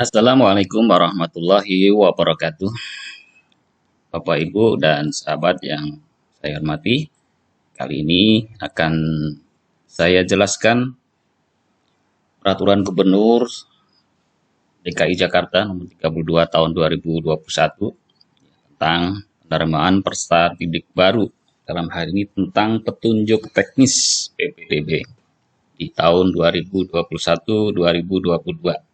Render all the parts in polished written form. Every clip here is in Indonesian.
Assalamualaikum warahmatullahi wabarakatuh. Bapak, Ibu, dan sahabat yang saya hormati. Kali ini akan saya jelaskan Peraturan Gubernur DKI Jakarta nomor 32 tahun 2021 tentang penerimaan peserta didik baru. Dalam hal ini tentang petunjuk teknis PPDB di tahun 2021-2022.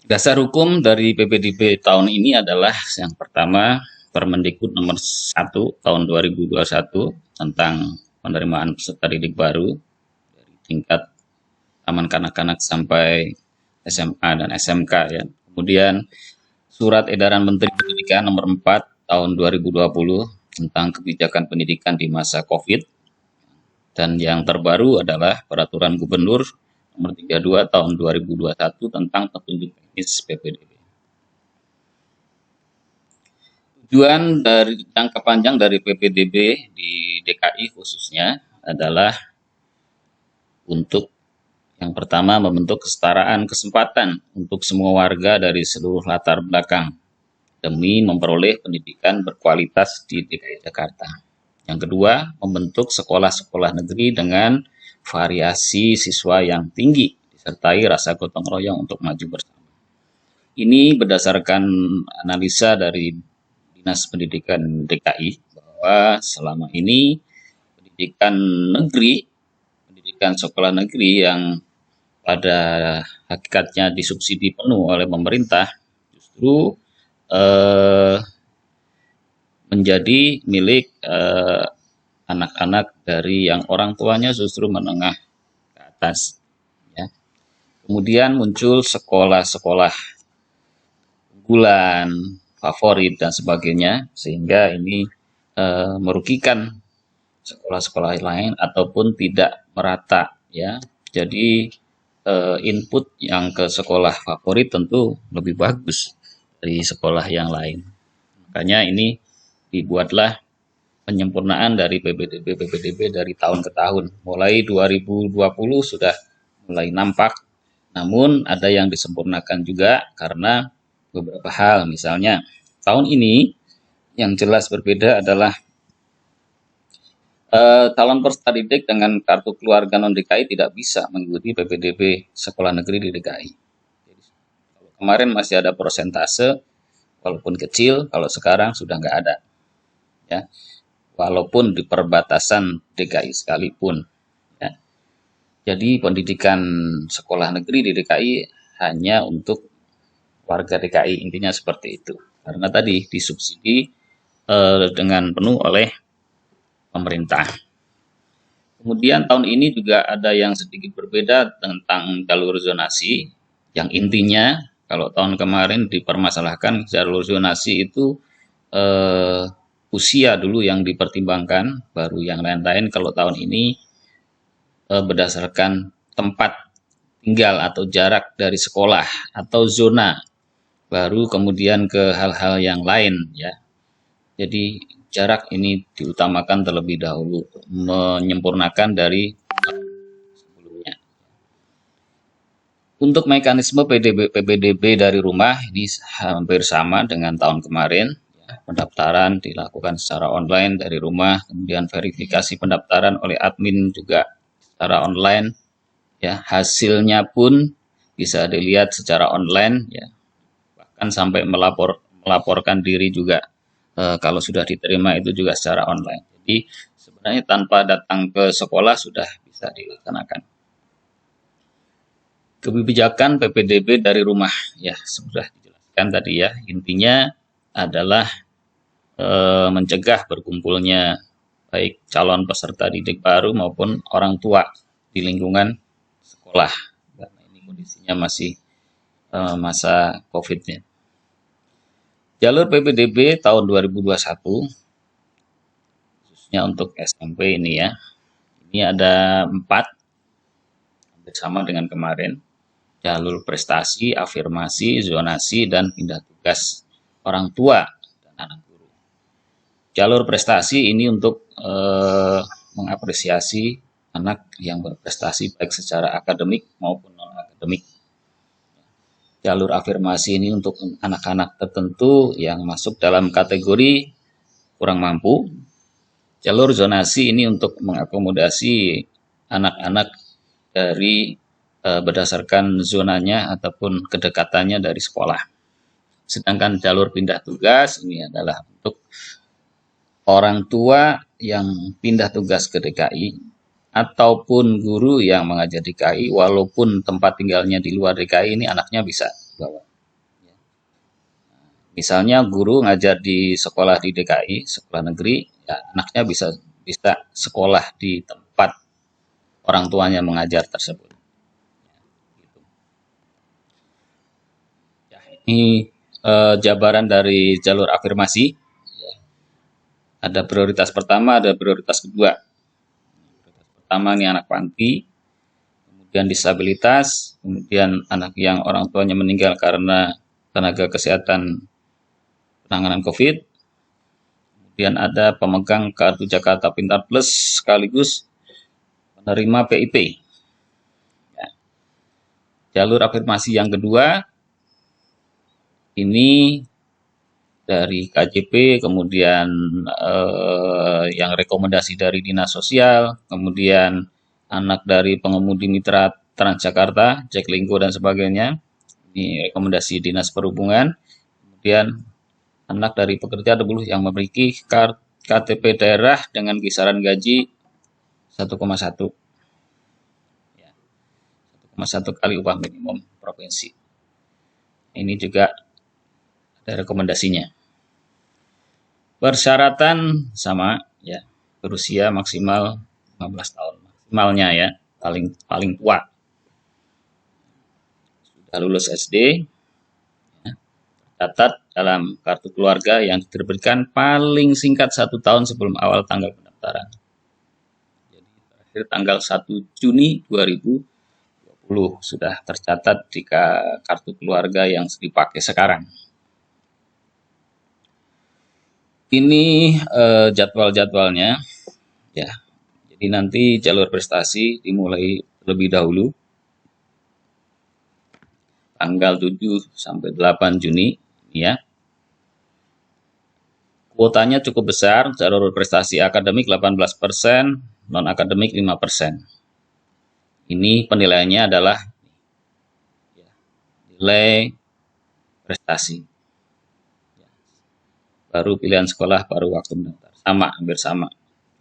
Dasar hukum dari PPDB tahun ini adalah yang pertama Permendikbud nomor 1 tahun 2021 tentang penerimaan peserta didik baru dari tingkat taman kanak-kanak sampai SMA dan SMK ya. Kemudian Surat Edaran Menteri Pendidikan nomor 4 tahun 2020 tentang kebijakan pendidikan di masa Covid. Dan yang terbaru adalah Peraturan Gubernur nomor 32 tahun 2021 tentang petunjuk teknis PPDB. Tujuan dari jangka panjang dari PPDB di DKI khususnya adalah untuk yang pertama membentuk kesetaraan kesempatan untuk semua warga dari seluruh latar belakang demi memperoleh pendidikan berkualitas di DKI Jakarta. Yang kedua, membentuk sekolah-sekolah negeri dengan variasi siswa yang tinggi, disertai rasa gotong royong untuk maju bersama. Ini berdasarkan analisa dari Dinas Pendidikan DKI bahwa selama ini pendidikan negeri, pendidikan sekolah negeri yang pada hakikatnya disubsidi penuh oleh pemerintah justru menjadi milik anak-anak dari yang orang tuanya justru menengah ke atas. Ya. Kemudian muncul sekolah-sekolah unggulan, favorit dan sebagainya, sehingga ini merugikan sekolah-sekolah lain ataupun tidak merata. Ya. Jadi input yang ke sekolah favorit tentu lebih bagus dari sekolah yang lain. Makanya ini dibuatlah penyempurnaan dari PPDB dari tahun ke tahun. Mulai 2020 sudah mulai nampak, namun ada yang disempurnakan juga karena beberapa hal. Misalnya, tahun ini yang jelas berbeda adalah calon peserta didik dengan kartu keluarga non-DKI tidak bisa mengikuti PPDB sekolah negeri di DKI. Jadi, kalau kemarin masih ada persentase, walaupun kecil, kalau sekarang sudah nggak ada. Ya. Walaupun di perbatasan DKI sekalipun. Ya. Jadi pendidikan sekolah negeri di DKI hanya untuk warga DKI, intinya seperti itu. Karena tadi disubsidi dengan penuh oleh pemerintah. Kemudian tahun ini juga ada yang sedikit berbeda tentang jalur zonasi, yang intinya kalau tahun kemarin dipermasalahkan jalur zonasi itu usia dulu yang dipertimbangkan, baru yang lain-lain. Kalau tahun ini berdasarkan tempat tinggal atau jarak dari sekolah atau zona, baru kemudian ke hal-hal yang lain ya. Jadi jarak ini diutamakan terlebih dahulu, menyempurnakan dari sebelumnya. Untuk mekanisme PPDB dari rumah ini hampir sama dengan tahun kemarin. Pendaftaran dilakukan secara online dari rumah, kemudian verifikasi pendaftaran oleh admin juga secara online. Ya, hasilnya pun bisa dilihat secara online, ya. Bahkan sampai melaporkan diri juga kalau sudah diterima itu juga secara online. Jadi sebenarnya tanpa datang ke sekolah sudah bisa dilaksanakan. Kebijakan PPDB dari rumah, ya sudah dijelaskan tadi ya. Intinya adalah mencegah berkumpulnya baik calon peserta didik baru maupun orang tua di lingkungan sekolah. Karena ini kondisinya masih masa COVID-nya. Jalur PPDB tahun 2021 khususnya untuk SMP ini ya. Ini ada 4 sama dengan kemarin. Jalur prestasi, afirmasi, zonasi, dan pindah tugas orang tua dan anak guru. Jalur prestasi ini untuk mengapresiasi anak yang berprestasi baik secara akademik maupun non-akademik. jalur afirmasi ini untuk anak-anak tertentu yang masuk dalam kategori kurang mampu. Jalur zonasi ini untuk mengakomodasi anak-anak dari berdasarkan zonanya ataupun kedekatannya dari sekolah. Sedangkan jalur pindah tugas ini adalah untuk orang tua yang pindah tugas ke DKI ataupun guru yang mengajar di DKI walaupun tempat tinggalnya di luar DKI, ini anaknya bisa bawa. Misalnya guru ngajar di sekolah di DKI, sekolah negeri, ya anaknya bisa bisa sekolah di tempat orang tuanya mengajar tersebut. Ya, ini jabaran dari jalur afirmasi. Ada prioritas pertama, ada prioritas kedua. Prioritas pertama ini anak panti, kemudian disabilitas, kemudian anak yang orang tuanya meninggal karena tenaga kesehatan penanganan COVID, kemudian ada pemegang kartu Jakarta Pintar Plus sekaligus penerima PIP. Ya. Jalur afirmasi yang kedua ini dari KJP, kemudian yang rekomendasi dari Dinas Sosial, kemudian anak dari pengemudi mitra Transjakarta, Jaklingko dan sebagainya, ini rekomendasi Dinas Perhubungan, kemudian anak dari pekerja atau buruh yang memiliki KTP daerah dengan kisaran gaji 1,1 ya, 1,1 kali upah minimum provinsi. Ini juga ada rekomendasinya. Persyaratan sama ya, berusia maksimal 15 tahun maksimalnya ya, paling tua sudah lulus SD, ya, tercatat dalam kartu keluarga yang diterbitkan paling singkat 1 tahun sebelum awal tanggal pendaftaran. Jadi terakhir tanggal 1 Juni 2020 sudah tercatat di kartu keluarga yang dipakai sekarang. Ini jadwal-jadwalnya ya. Jadi nanti jalur prestasi dimulai lebih dahulu tanggal 7 sampai 8 Juni ya. Kuotanya cukup besar, jalur prestasi akademik 18%, non akademik 5%. Ini penilaiannya adalah ya, nilai prestasi. Baru pilihan sekolah, baru waktu mendaftar. Sama, hampir sama.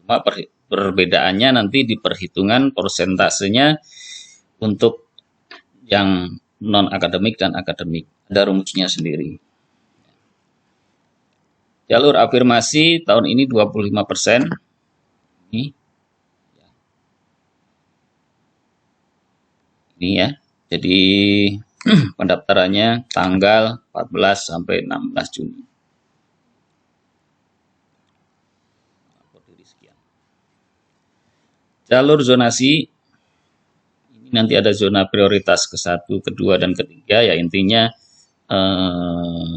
Cuma perbedaannya nanti di perhitungan persentasenya untuk yang non-akademik dan akademik. Ada rumusnya sendiri. Jalur afirmasi tahun ini 25%. Ini ya. Jadi pendaftarannya tanggal 14 sampai 16 Juni. Jalur zonasi ini nanti ada zona prioritas ke-1, ke-2 dan ke-3 ya, intinya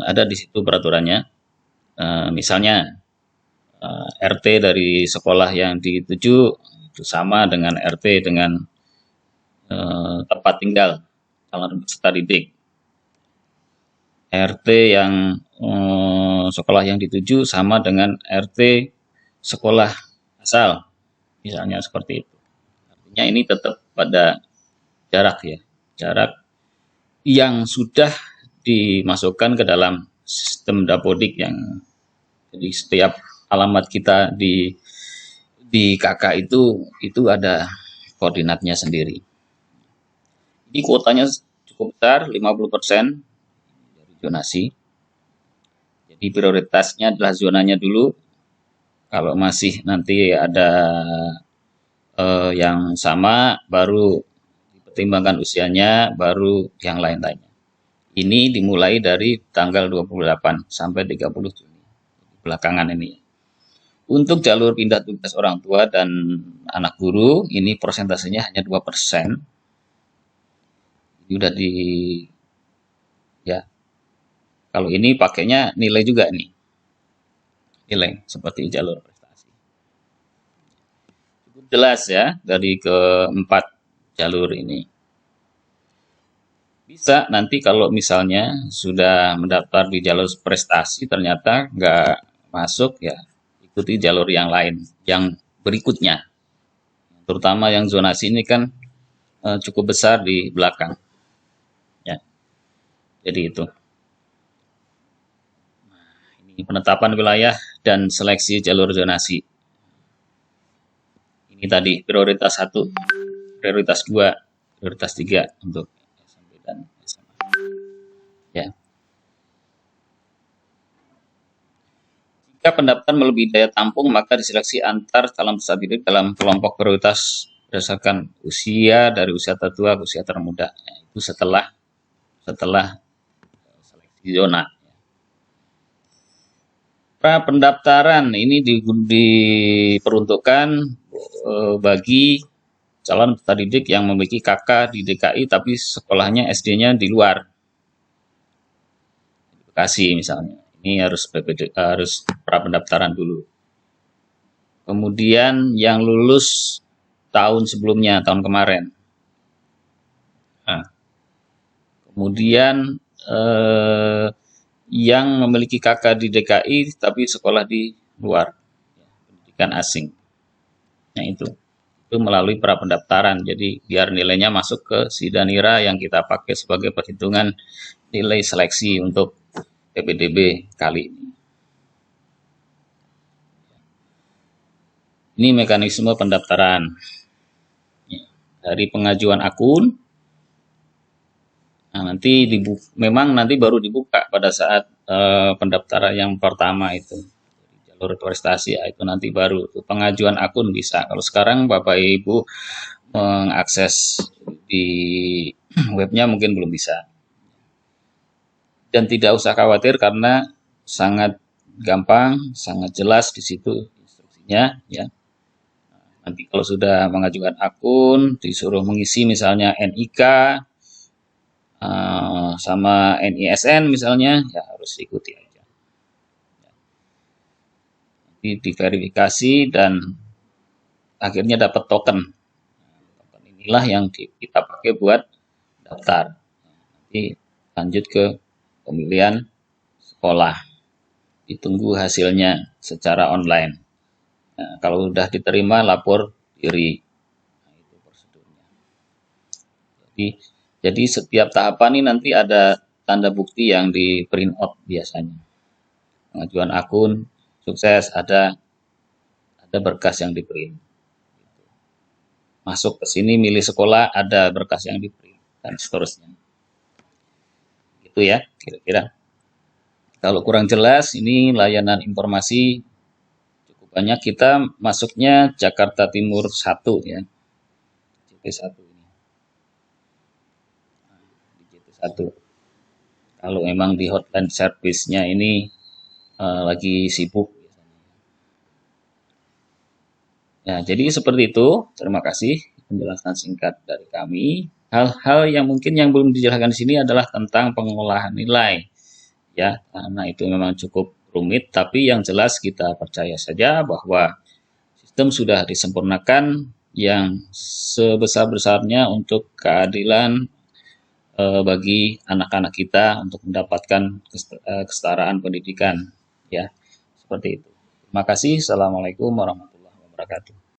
ada di situ peraturannya. Misalnya RT dari sekolah yang dituju itu sama dengan RT dengan tempat tinggal calon peserta didik. RT yang sekolah yang dituju sama dengan RT sekolah asal. Misalnya seperti itu. Artinya ini tetap pada jarak ya, jarak yang sudah dimasukkan ke dalam sistem Dapodik yang jadi setiap alamat kita di KK itu ada koordinatnya sendiri. Ini kuotanya cukup besar, 50% dari zonasi. Jadi prioritasnya adalah zonanya dulu. Kalau masih nanti ada yang sama, baru dipertimbangkan usianya, baru yang lain-lainnya. Ini dimulai dari tanggal 28 sampai 30 Juni. Belakangan ini. Untuk jalur pindah tugas orang tua dan anak guru, ini persentasenya hanya 2%. Ini udah ya. Kalau ini pakainya nilai juga nih. Nilai seperti jalur prestasi. Cukup jelas ya dari keempat jalur ini. Bisa nanti kalau misalnya sudah mendaftar di jalur prestasi ternyata nggak masuk, ya ikuti jalur yang lain, yang berikutnya. Terutama yang zonasi ini kan cukup besar di belakang. Ya, jadi itu. Ini penetapan wilayah dan seleksi jalur zonasi. Ini tadi prioritas 1, prioritas 2, prioritas 3 untuk SMP dan SMA. Ya. Jika pendaftaran melebihi daya tampung, maka diseleksi antar calon peserta didik dalam kelompok prioritas berdasarkan usia, dari usia tertua ke usia termuda. Ya, itu setelah seleksi zona. Pra pendaftaran ini diperuntukkan bagi calon peserta didik yang memiliki KK di DKI tapi sekolahnya SD-nya di luar, di Bekasi misalnya. Ini harus pra pendaftaran dulu. Kemudian yang lulus tahun sebelumnya, tahun kemarin. Nah, kemudian yang memiliki KK di DKI tapi sekolah di luar, pendidikan asing. Nah itu melalui pra pendaftaran. Jadi biar nilainya masuk ke Sidanira yang kita pakai sebagai perhitungan nilai seleksi untuk PPDB kali ini. Ini mekanisme pendaftaran. Dari pengajuan akun, nah memang nanti baru dibuka pada saat pendaftaran yang pertama itu. Jalur prestasi, itu nanti baru pengajuan akun bisa. Kalau sekarang Bapak Ibu mengakses di webnya mungkin belum bisa. Dan tidak usah khawatir karena sangat gampang, sangat jelas di situ instruksinya, ya. Nanti kalau sudah mengajukan akun, disuruh mengisi misalnya NIK sama NISN misalnya, ya harus ikuti aja. Nanti diverifikasi dan akhirnya dapat token. Token inilah yang kita pakai buat daftar. Nanti lanjut ke pemilihan sekolah. Ditunggu hasilnya secara online. Nah, kalau sudah diterima, lapor diri. Nah, itu prosedurnya. Jadi setiap tahapan ini nanti ada tanda bukti yang di print out biasanya. Pengajuan akun sukses, ada berkas yang di print. Masuk ke sini milih sekolah, ada berkas yang di print dan seterusnya. Itu ya kira-kira. Kalau kurang jelas, ini layanan informasi cukup banyak. Kita masuknya Jakarta Timur 1 ya, JT1 ini. Di JT1. Kalau memang di hotline service-nya ini lagi sibuk. Ya, jadi seperti itu. Terima kasih penjelasan singkat dari kami. Hal-hal yang mungkin yang belum dijelaskan di sini adalah tentang pengolahan nilai. Ya, karena itu memang cukup rumit, tapi yang jelas kita percaya saja bahwa sistem sudah disempurnakan yang sebesar-besarnya untuk keadilan bagi anak-anak kita untuk mendapatkan kesetaraan pendidikan, ya, seperti itu. Terima kasih. Assalamualaikum warahmatullahi wabarakatuh.